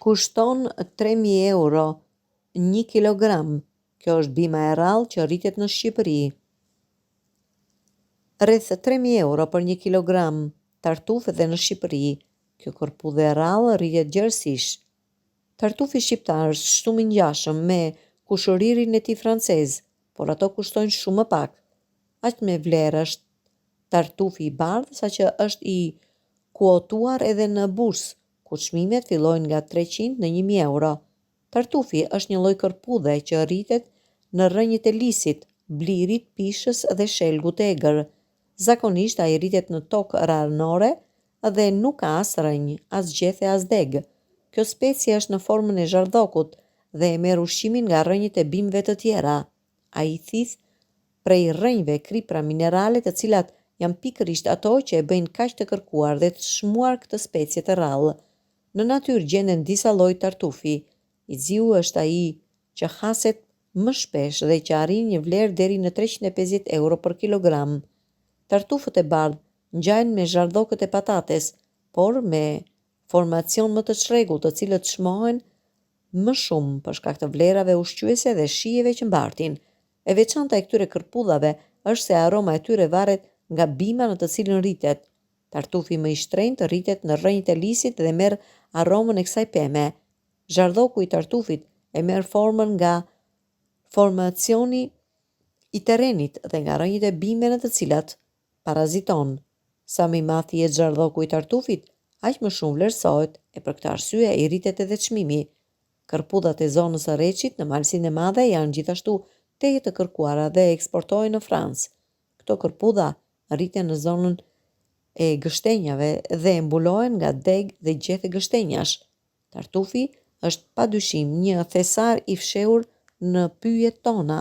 Kushton 3.000 euro 1 kilogram. Kjo është bima e rrallë që rritet në Shqipëri. Rreth 3.000 euro për 1 kilogram tartufë edhe në Shqipëri. Kjo kërpudhë e rrallë rritet gjërësisht. Tartufi shqiptar është shumë i ngjashëm me kushëririn e tij francez, por ato kushtojnë shumë më pak. Aq me vlerë është tartufi i bardhë, saqë është i kuotuar edhe në bursë, ku çmimet fillojnë nga 300 në 1.000 euro. Tartufi është një lloj kërpudhe që rritet në rrënjët e lisit, blirit, pishës dhe shelgut të egër. Zakonisht ai rritet në tokë rarnore dhe nuk ka as rrënjë, as gjethe, as degë. Kjo specie është në formën e zhardhokut dhe e merr ushqimin nga rrënjët e bimëve të tjera. Ai thith prej rrënjëve kripra minerale, të cilat janë pikërisht ato që e bëjnë kaq të kërkuar dhe të çmuar këtë specie të rrallë. Në natyrë gjenden disa lloj tartufi. I ziu është ai që haset më shpesh dhe që arrin një vlerë deri në 350 euro për kilogram. Tartufët e bardhë ngjajnë me zhardhokët e patates, por me formacion më të çrregullt, të cilët çmohen më shumë për shkak të vlerave ushqyese dhe shijeve që mbartin. E veçanta e këtyre kërpudhave është se aroma e tyre varet nga bima në të cilën rritet. Tartufi më i shtrenjtë rritet në rrënjët e lisit dhe merr aromën e kësaj peme. Zhardhoku i tartufit e merr formën nga formacioni i terrenit dhe nga rrënjët e bimëve në të cilat paraziton. Sa më i madh jetë zhardhoku i tartufit, aq më shumë vlerësohet, e për këtë arsye i rritet edhe çmimi. Kërpudhat e zonës së Reçit në Malsinë e Madhe janë gjithashtu teje të kërkuara dhe eksportohen në Francë. Këto kërpudha rriten në zonën e gështenjave dhe mbulohen nga deg dhe gjethe gështenjash. Tartufi është padyshim një thesar i fshehur në pyjet tona.